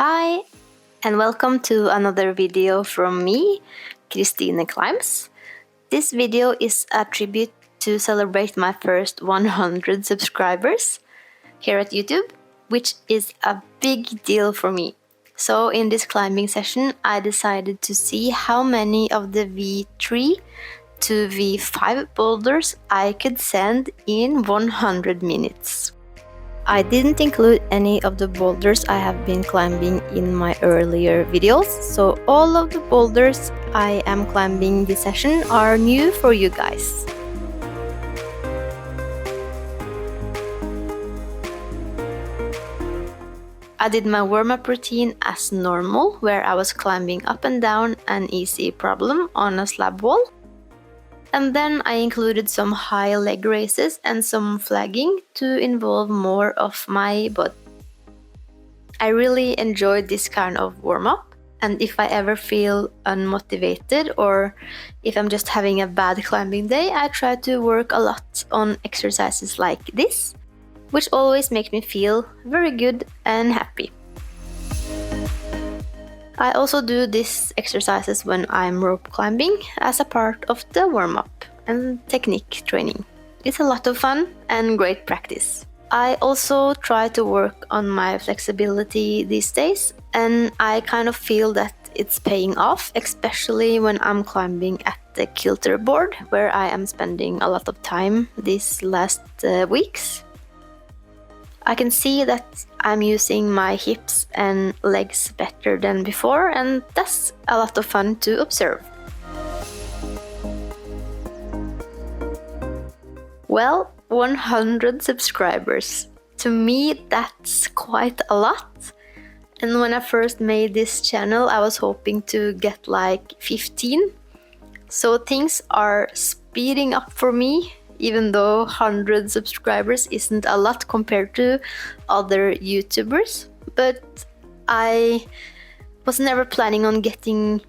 Hi, and welcome to another video from me, Christine Climbs. This video is a tribute to celebrate my first 100 subscribers here at YouTube, which is a big deal for me. So in this climbing session, I decided to see how many of the V3 to V5 boulders I could send in 100 minutes. I didn't include any of the boulders I have been climbing in my earlier videos, so all of the boulders I am climbing this session are new for you guys. I did my warm-up routine as normal, where I was climbing up and down an easy problem on a slab wall. And then I included some high leg raises and some flagging to involve more of my body. I really enjoyed this kind of warm-up, and if I ever feel unmotivated or if I'm just having a bad climbing day, I try to work a lot on exercises like this, which always make me feel very good and happy. I also do these exercises when I'm rope climbing as a part of the warm-up and technique training. It's a lot of fun and great practice. I also try to work on my flexibility these days, and I kind of feel that it's paying off, especially when I'm climbing at the kilter board, where I am spending a lot of time these last weeks. I can see that I'm using my hips and legs better than before, and that's a lot of fun to observe. Well, 100 subscribers. To me, that's quite a lot. And when I first made this channel, I was hoping to get like 15. So things are speeding up for me, even though 100 subscribers isn't a lot compared to other YouTubers. But I was never planning on getting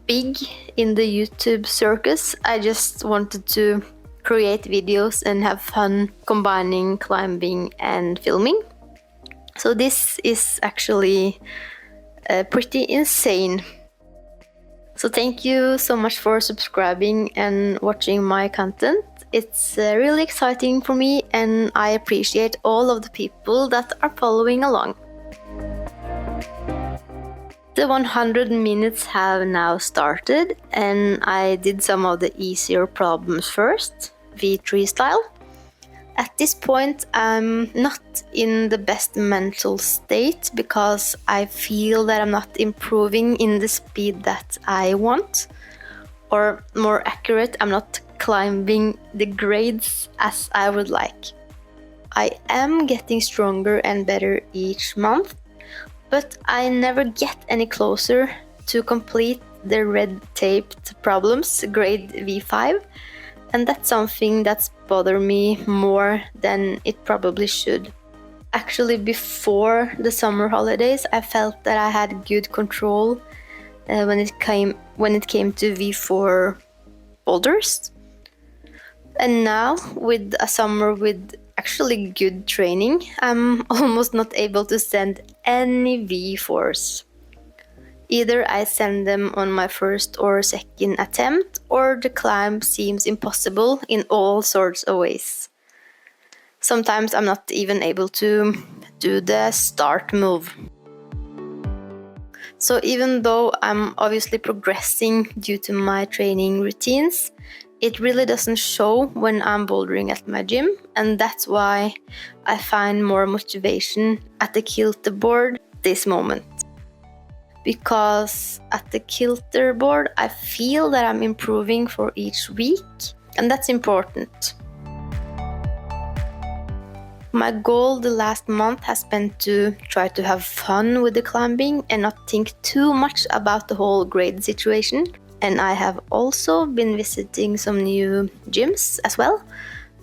big in the YouTube circus. I just wanted to create videos and have fun combining climbing and filming. So this is actually pretty insane. So thank you so much for subscribing and watching my content. It's really exciting for me, and I appreciate all of the people that are following along. The 100 minutes have now started, and I did some of the easier problems first, V3 style. At this point, I'm not in the best mental state because I feel that I'm not improving in the speed that I want. Or more accurate, I'm not climbing the grades as I would like. I am getting stronger and better each month, but I never get any closer to complete the red taped problems grade V5, and that's something that's bothered me more than it probably should. Actually, before the summer holidays, I felt that I had good control when it came to V4 boulders. And now, with a summer with actually good training, I'm almost not able to send any V4s. Either I send them on my first or second attempt, or the climb seems impossible in all sorts of ways. Sometimes I'm not even able to do the start move. So even though I'm obviously progressing due to my training routines, it really doesn't show when I'm bouldering at my gym, and that's why I find more motivation at the kilter board this moment. Because at the kilter board, I feel that I'm improving for each week, and that's important. My goal the last month has been to try to have fun with the climbing and not think too much about the whole grade situation. And I have also been visiting some new gyms as well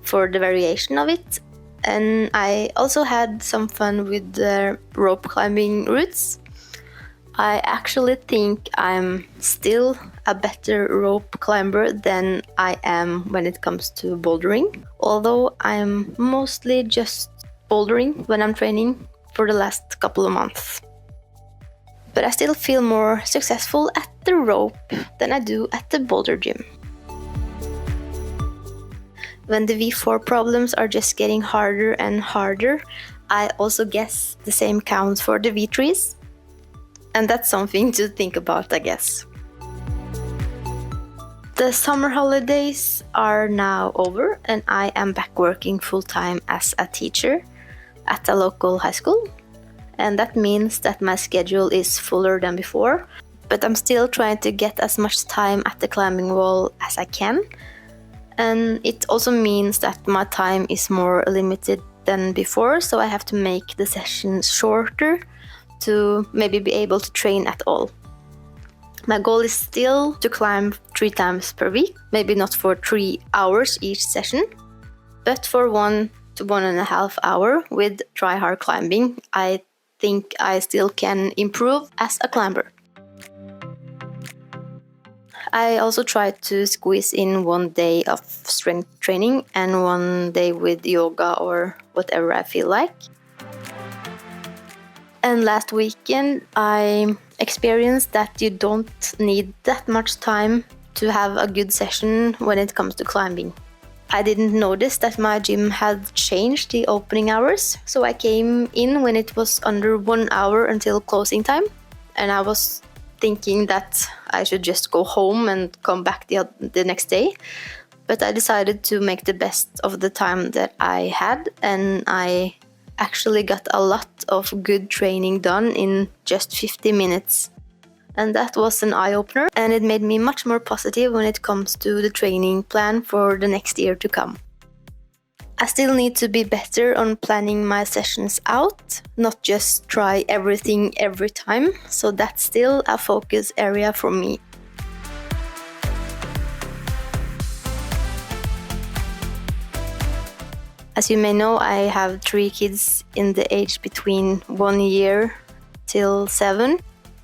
for the variation of it. And I also had some fun with the rope climbing routes. I actually think I'm still a better rope climber than I am when it comes to bouldering, although I'm mostly just bouldering when I'm training for the last couple of months. but I still feel more successful at the rope than I do at the boulder gym. When the V4 problems are just getting harder and harder, I also guess the same counts for the V3s. And that's something to think about, I guess. The summer holidays are now over and I am back working full-time as a teacher at a local high school. And that means that my schedule is fuller than before, but I'm still trying to get as much time at the climbing wall as I can. And it also means that my time is more limited than before, so I have to make the sessions shorter to maybe be able to train at all. My goal is still to climb 3 times per week, maybe not for 3 hours each session, but for 1 to 1.5 hours with try-hard climbing. I think I still can improve as a climber. I also try to squeeze in 1 day of strength training and 1 day with yoga or whatever I feel like. And last weekend I experienced that you don't need that much time to have a good session when it comes to climbing. I didn't notice that my gym had changed the opening hours, so I came in when it was under 1 hour until closing time, and I was thinking that I should just go home and come back the next day. But I decided to make the best of the time that I had, and I actually got a lot of good training done in just 50 minutes. And that was an eye-opener, and it made me much more positive when it comes to the training plan for the next year to come. I still need to be better on planning my sessions out, not just try everything every time, so that's still a focus area for me. As you may know, I have 3 kids in the age between 1 year till 7,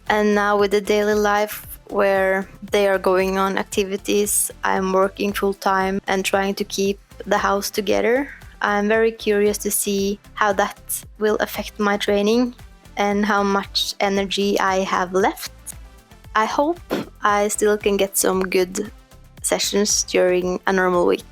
and now with the daily life where they are going on activities, I'm working full-time and trying to keep the house together. I'm very curious to see how that will affect my training and how much energy I have left. I hope I still can get some good sessions during a normal week.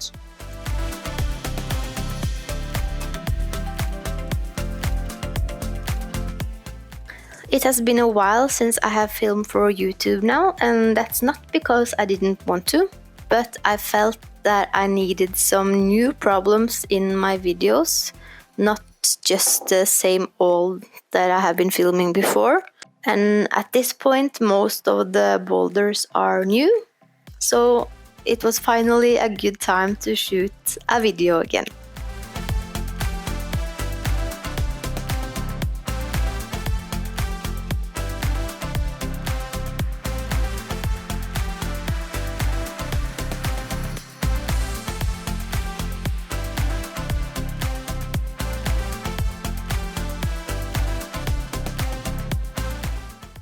It has been a while since I have filmed for YouTube now, and that's not because I didn't want to, but I felt that I needed some new problems in my videos, not just the same old that I have been filming before. And at this point, most of the boulders are new, so it was finally a good time to shoot a video again.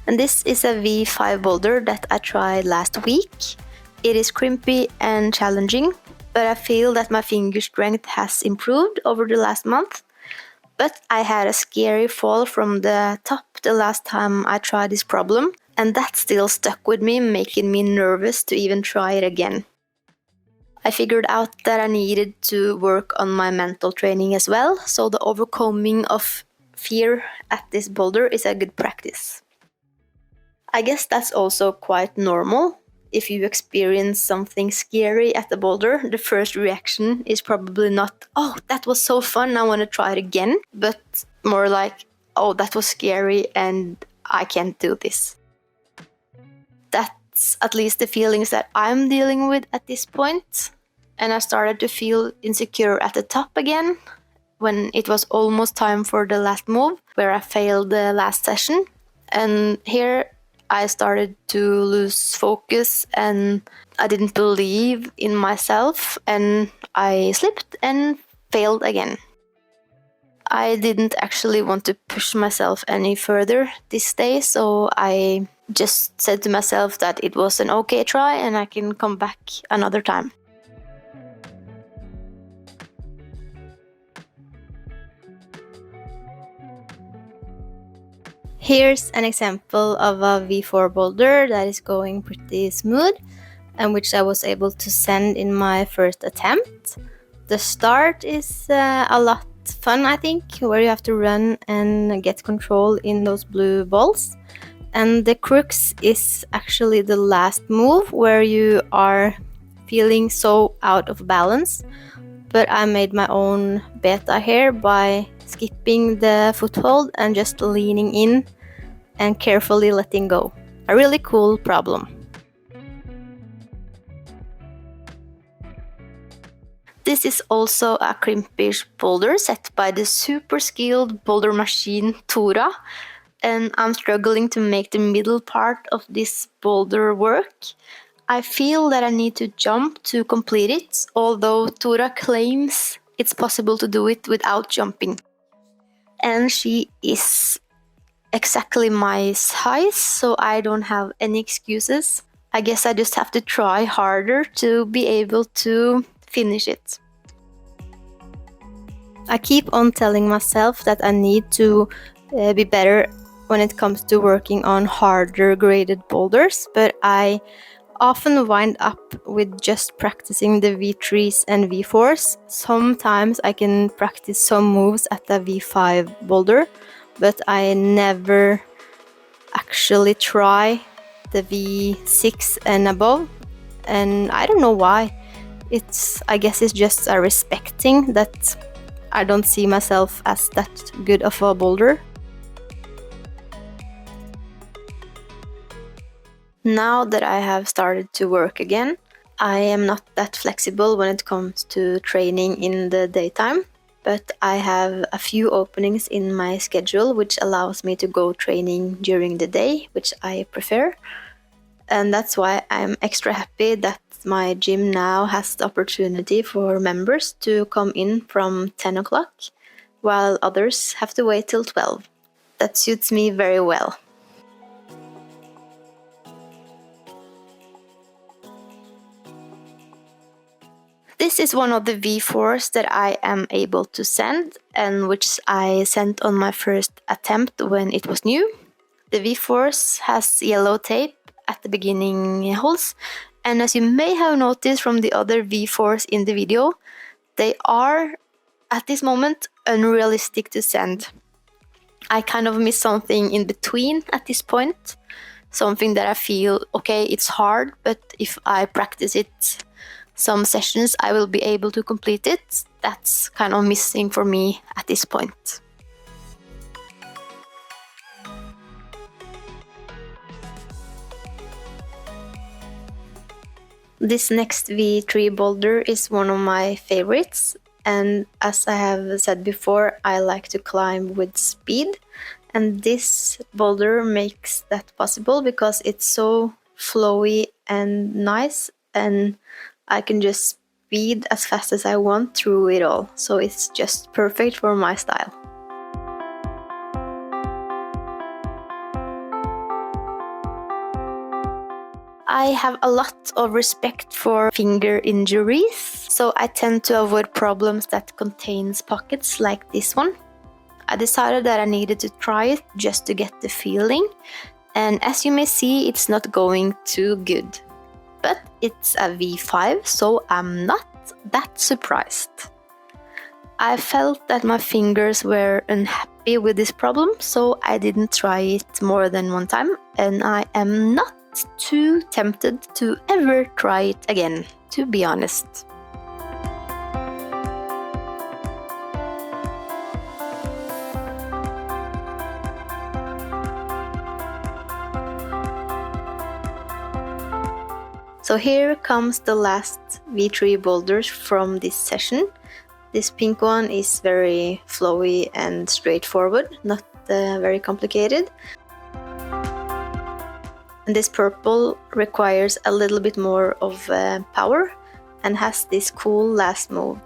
And this is a V5 boulder that I tried last week. It is crimpy and challenging, but I feel that my finger strength has improved over the last month. But I had a scary fall from the top the last time I tried this problem, and that still stuck with me, making me nervous to even try it again. I figured out that I needed to work on my mental training as well, so the overcoming of fear at this boulder is a good practice. I guess that's also quite normal. If you experience something scary at the boulder, the first reaction is probably not, "Oh, that was so fun, I want to try it again," but more like, "Oh, that was scary and I can't do this." That's at least the feelings that I'm dealing with at this point. And I started to feel insecure at the top again when it was almost time for the last move, where I failed the last session. And here I started to lose focus and I didn't believe in myself and I slipped and failed again. I didn't actually want to push myself any further this day, so I just said to myself that it was an okay try and I can come back another time. Here's an example of a V4 boulder that is going pretty smooth and which I was able to send in my first attempt. The start is a lot fun, I think, where you have to run and get control in those blue balls. And the crux is actually the last move where you are feeling so out of balance. But I made my own beta here by skipping the foothold and just leaning in and carefully letting go. A really cool problem. This is also a crimpish boulder set by the super skilled boulder machine Tora, and I'm struggling to make the middle part of this boulder work. I feel that I need to jump to complete it, although Tora claims it's possible to do it without jumping. And she is exactly my size, so I don't have any excuses. I guess I just have to try harder to be able to finish it. I keep on telling myself that I need to be better when it comes to working on harder graded boulders, but I often wind up with just practicing the V3s and V4s. Sometimes I can practice some moves at the V5 boulder, but I never actually try the V6 and above, and I don't know why. I guess it's just a respecting that I don't see myself as that good of a boulder. Now that I have started to work again, I am not that flexible when it comes to training in the daytime, but I have a few openings in my schedule which allows me to go training during the day, which I prefer. And that's why I'm extra happy that my gym now has the opportunity for members to come in from 10 o'clock, while others have to wait till 12. That suits me very well. This is one of the V4s that I am able to send, and which I sent on my first attempt when it was new. The V4s has yellow tape at the beginning holes, and as you may have noticed from the other V4s in the video, they are, at this moment, unrealistic to send. I kind of miss something in between at this point, something that I feel, okay, it's hard, but if I practice it some sessions, I will be able to complete it. That's kind of missing for me at this point. This next V3 boulder is one of my favorites, and as I have said before, I like to climb with speed, and this boulder makes that possible because it's so flowy and nice, and I can just speed as fast as I want through it all, so it's just perfect for my style. I have a lot of respect for finger injuries, so I tend to avoid problems that contains pockets like this one. I decided that I needed to try it just to get the feeling, and as you may see, it's not going too good. But it's a V5, so I'm not that surprised. I felt that my fingers were unhappy with this problem, so I didn't try it more than one time, and I am not too tempted to ever try it again, to be honest. So here comes the last V3 boulders from this session. This pink one is very flowy and straightforward, not very complicated. And this purple requires a little bit more of power and has this cool last move.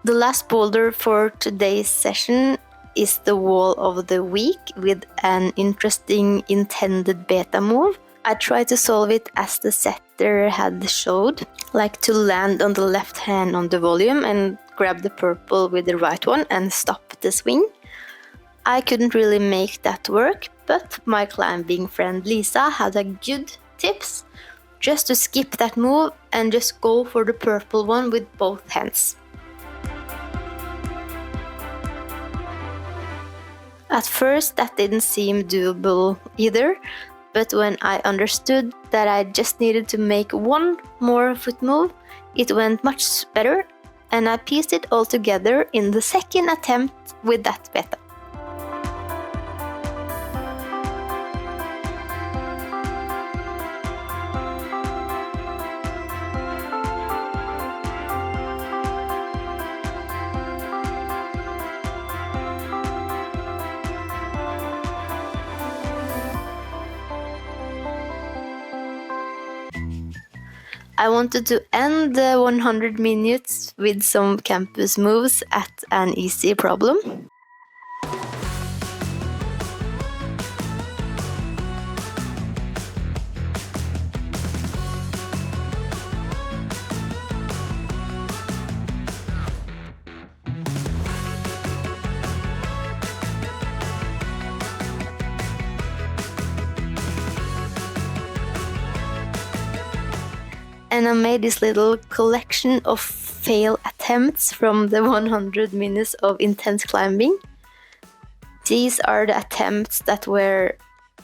The last boulder for today's session is the wall of the week with an interesting intended beta move. I tried to solve it as the setter had showed, like to land on the left hand on the volume and grab the purple with the right one and stop the swing. I couldn't really make that work, but my climbing friend Lisa had a good tips just to skip that move and just go for the purple one with both hands. At first that didn't seem doable either, but when I understood that I just needed to make one more foot move, it went much better, and I pieced it all together in the second attempt with that beta. I wanted to end the 100 minutes with some campus moves at an easy problem. And I made this little collection of fail attempts from the 100 minutes of intense climbing. These are the attempts that were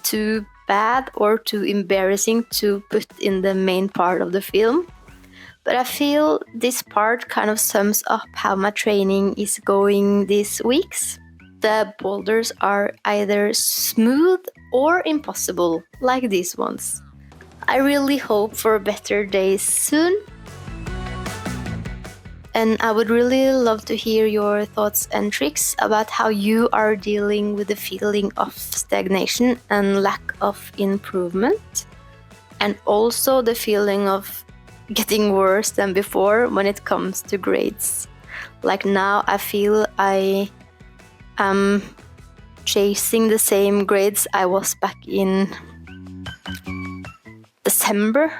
too bad or too embarrassing to put in the main part of the film. But I feel this part kind of sums up how my training is going these weeks. The boulders are either smooth or impossible, like these ones. I really hope for better days soon. And I would really love to hear your thoughts and tricks about how you are dealing with the feeling of stagnation and lack of improvement. And also the feeling of getting worse than before when it comes to grades. Like now I feel I am chasing the same grades I was back in December,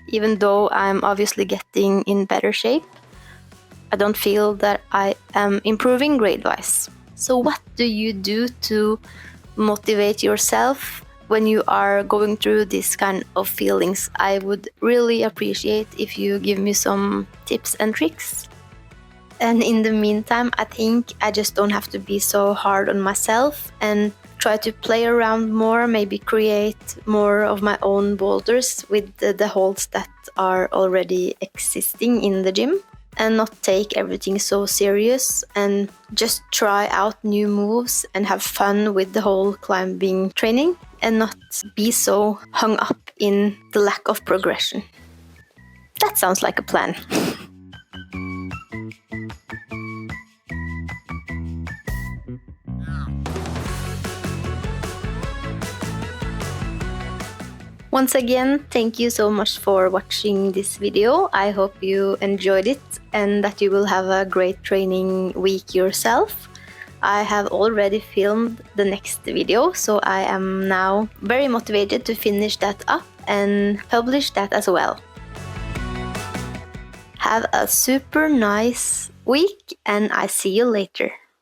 even though I'm obviously getting in better shape. I don't feel that I am improving grade-wise. So what do you do to motivate yourself when you are going through this kind of feelings? I would really appreciate if you give me some tips and tricks. And in the meantime, I think I just don't have to be so hard on myself and try to play around more, maybe create more of my own boulders with the holds that are already existing in the gym, and not take everything so serious and just try out new moves and have fun with the whole climbing training and not be so hung up in the lack of progression. That sounds like a plan. Once again, thank you so much for watching this video. I hope you enjoyed it and that you will have a great training week yourself. I have already filmed the next video, so I am now very motivated to finish that up and publish that as well. Have a super nice week, and I see you later.